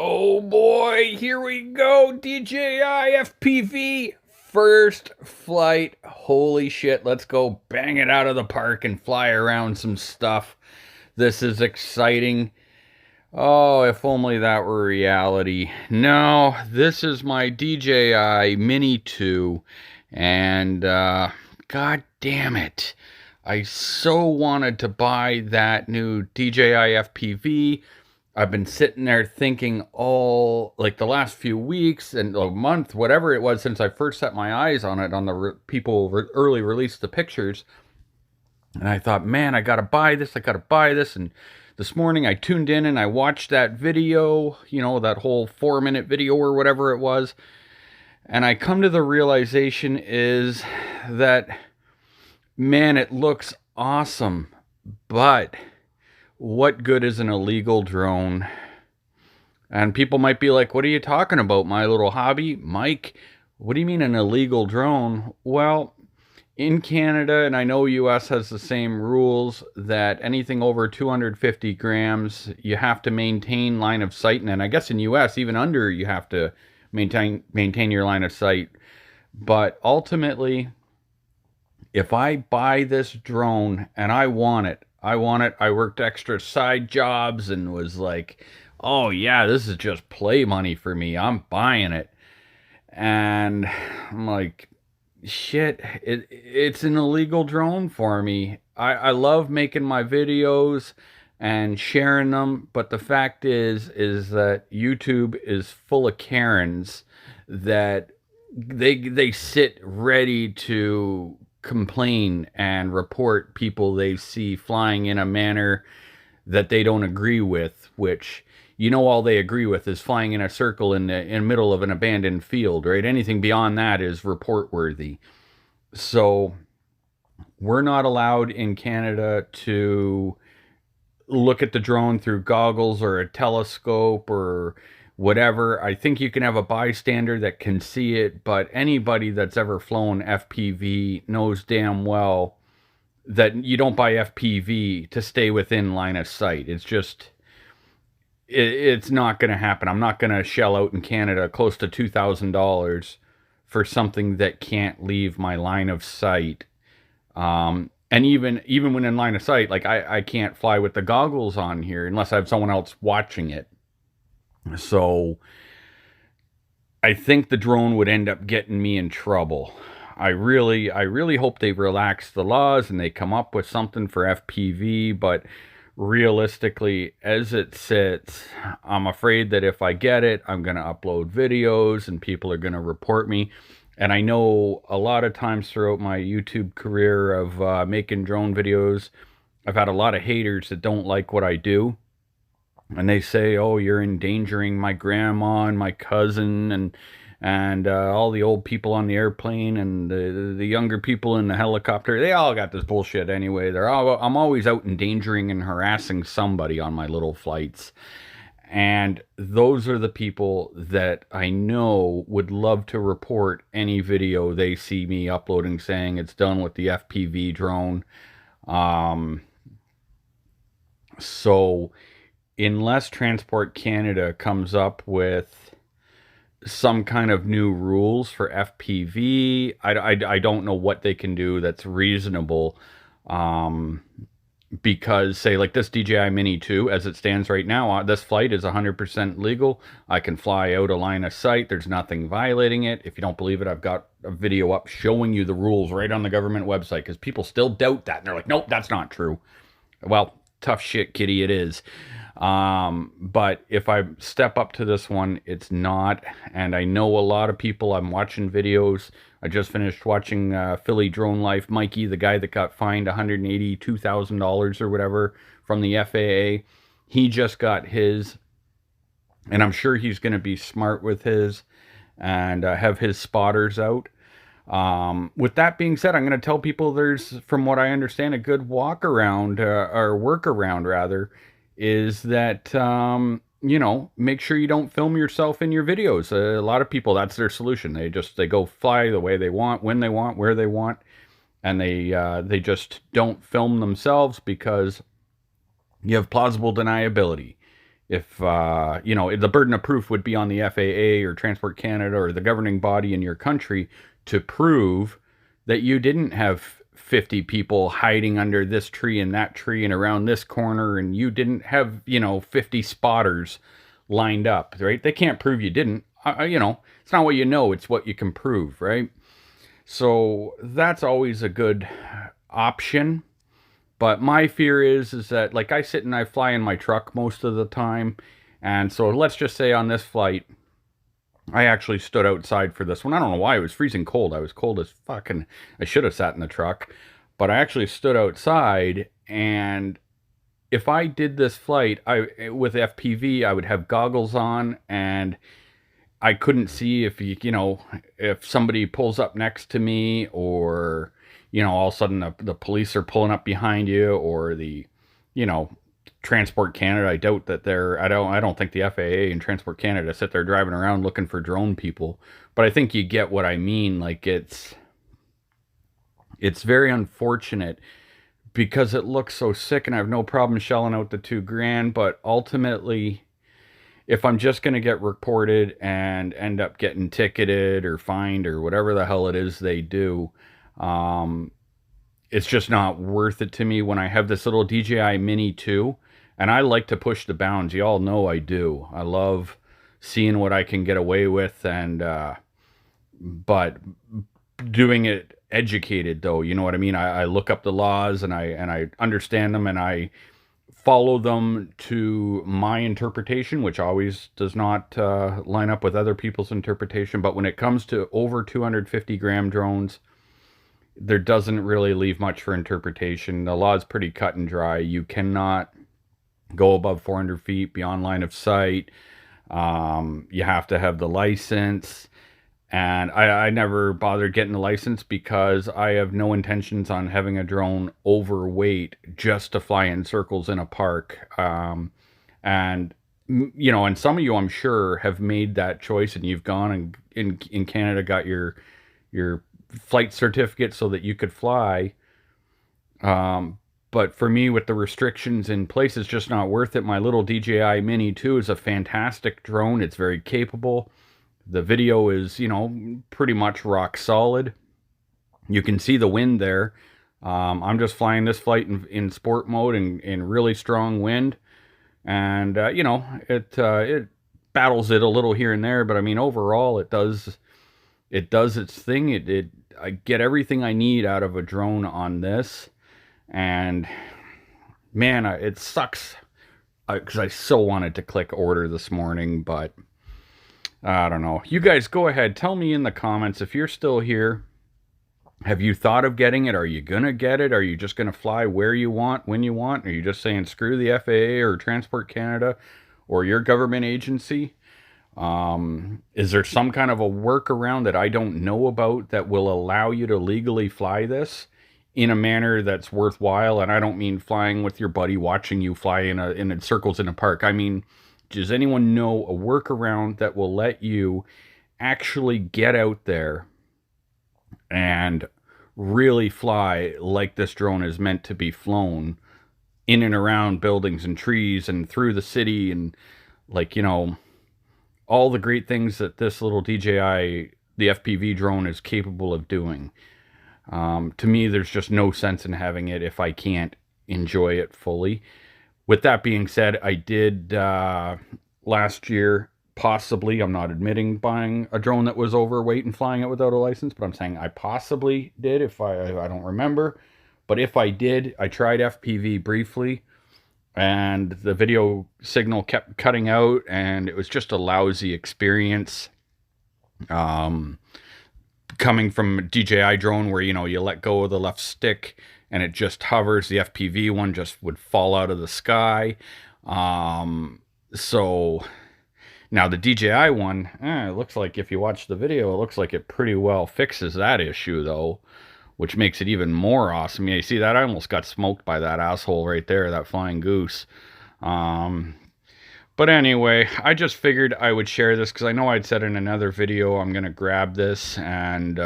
Oh boy, here we go. DJI FPV first flight. Holy shit, let's go bang it out of the park and fly around some stuff. This is exciting. Oh, if only that were reality. No, this is my DJI Mini 2 and god damn it. I so wanted to buy that new DJI FPV. I've been sitting there thinking all like the last few weeks and a month, whatever it was, since I first set my eyes on it on the early released the pictures. And I thought, man, I gotta buy this. I gotta buy this. And this morning I tuned in and I watched that video, that whole 4-minute video or whatever it was. And I come to the realization is that, man, it looks awesome, but what good is an illegal drone? And people might be like, what are you talking about, my little hobby? Mike, what do you mean an illegal drone? Well, in Canada, and I know US has the same rules, that anything over 250 grams, you have to maintain line of sight. And I guess in US, even under, you have to maintain your line of sight. But ultimately, if I buy this drone and I want it, I worked extra side jobs and was like, oh yeah, this is just play money for me. I'm buying it. And I'm like, shit, it's an illegal drone for me. I love making my videos and sharing them, but the fact is that YouTube is full of Karens that they sit ready to complain and report people they see flying in a manner that they don't agree with, which all they agree with is flying in a circle in the middle of an abandoned field, right? Anything beyond that is report worthy. So we're not allowed in Canada to look at the drone through goggles or a telescope or whatever. I think you can have a bystander that can see it, but anybody that's ever flown FPV knows damn well that you don't buy FPV to stay within line of sight. It's just, it's not going to happen. I'm not going to shell out in Canada close to $2,000 for something that can't leave my line of sight. And even when in line of sight, like I can't fly with the goggles on here unless I have someone else watching it. So I think the drone would end up getting me in trouble. I really hope they relax the laws and they come up with something for FPV, but realistically, as it sits, I'm afraid that if I get it, I'm going to upload videos and people are going to report me. And I know a lot of times throughout my YouTube career of making drone videos, I've had a lot of haters that don't like what I do. And they say, oh, you're endangering my grandma and my cousin and all the old people on the airplane and the younger people in the helicopter. They all got this bullshit anyway. I'm always out endangering and harassing somebody on my little flights. And those are the people that I know would love to report any video they see me uploading saying it's done with the FPV drone. So unless Transport Canada comes up with some kind of new rules for FPV, I don't know what they can do that's reasonable. Because say like this DJI Mini 2, as it stands right now, this flight is 100% legal. I can fly out a line of sight. There's nothing violating it. If you don't believe it, I've got a video up showing you the rules right on the government website, because people still doubt that. And they're like, nope, that's not true. Well, tough shit, kitty, it is. But if I step up to this one, it's not. And I know a lot of people, I'm watching videos. I just finished watching Philly Drone Life. Mikey, the guy that got fined $182,000 or whatever from the FAA, he just got his. And I'm sure he's going to be smart with his and have his spotters out. With that being said, I'm going to tell people there's, from what I understand, a good walk around or workaround rather, is that, make sure you don't film yourself in your videos. A lot of people, that's their solution. They go fly the way they want, when they want, where they want. And they just don't film themselves because you have plausible deniability. if you know, the burden of proof would be on the FAA or Transport Canada or the governing body in your country to prove that you didn't have 50 people hiding under this tree and that tree and around this corner, and you didn't have, you know, 50 spotters lined up, right? They can't prove you didn't. You know, it's not what you know, it's what you can prove, right? So that's always a good option. But my fear is that, like, I sit and I fly in my truck most of the time. And so let's just say on this flight, I actually stood outside for this one. I don't know why. It was freezing cold. I was cold as fuck, and I should have sat in the truck. But I actually stood outside, and if I did this flight with FPV, I would have goggles on, and I couldn't see if you know, if somebody pulls up next to me, or, you know, all of a sudden the police are pulling up behind you, or the, you know, Transport Canada. I doubt that I don't think the FAA and Transport Canada sit there driving around looking for drone people. But I think you get what I mean. Like, it's very unfortunate because it looks so sick, and I have no problem shelling out the $2,000, but ultimately, if I'm just going to get reported and end up getting ticketed or fined or whatever the hell it is they do, it's just not worth it to me when I have this little DJI Mini 2. And I like to push the bounds. You all know I do. I love seeing what I can get away with, and but doing it educated, though. You know what I mean? I look up the laws, and I understand them, and I follow them to my interpretation, which always does not line up with other people's interpretation. But when it comes to over 250 gram drones, there doesn't really leave much for interpretation. The law is pretty cut and dry. You cannot go above 400 feet beyond line of sight. You have to have the license. And I never bothered getting the license because I have no intentions on having a drone overweight just to fly in circles in a park. And, you know, and some of you, I'm sure, have made that choice, and you've gone and in Canada got your flight certificate so that you could fly. But for me, with the restrictions in place, it's just not worth it. My little DJI Mini 2 is a fantastic drone. It's very capable. The video is, you know, pretty much rock solid. You can see the wind there. I'm just flying this flight in sport mode in really strong wind. And, you know, it battles it a little here and there. But, I mean, overall, it does its thing. I get everything I need out of a drone on this. And, man, it sucks because I so wanted to click order this morning, but I don't know. You guys go ahead. Tell me in the comments if you're still here. Have you thought of getting it? Are you going to get it? Are you just going to fly where you want, when you want? Are you just saying screw the FAA or Transport Canada or your government agency? Is there some kind of a workaround that I don't know about that will allow you to legally fly this in a manner that's worthwhile? And I don't mean flying with your buddy watching you fly in circles in a park. I mean, does anyone know a workaround that will let you actually get out there and really fly like this drone is meant to be flown in and around buildings and trees and through the city, and, like, you know, all the great things that this little DJI, the FPV drone, is capable of doing? To me, there's just no sense in having it if I can't enjoy it fully. With that being said, I did last year, possibly, I'm not admitting buying a drone that was overweight and flying it without a license, but I'm saying I possibly did, if I don't remember. But if I did, I tried FPV briefly, and the video signal kept cutting out, and it was just a lousy experience. Coming from a DJI drone where, you know, you let go of the left stick and it just hovers. The FPV one just would fall out of the sky. So now the DJI one, it looks like, if you watch the video, it looks like it pretty well fixes that issue, though, which makes it even more awesome. Yeah, you see that? I almost got smoked by that asshole right there, that flying goose. But anyway, I just figured I would share this because I know I'd said in another video I'm going to grab this and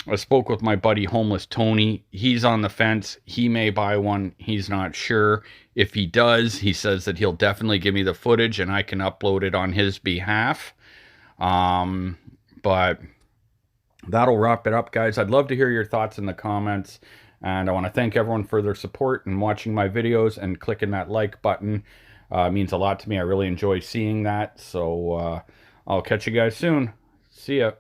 I spoke with my buddy Homeless Tony. He's on the fence. He may buy one. He's not sure. If he does, he says that he'll definitely give me the footage and I can upload it on his behalf. But that'll wrap it up, guys. I'd love to hear your thoughts in the comments. And I want to thank everyone for their support and watching my videos and clicking that like button. It means a lot to me. I really enjoy seeing that. So I'll catch you guys soon. See ya.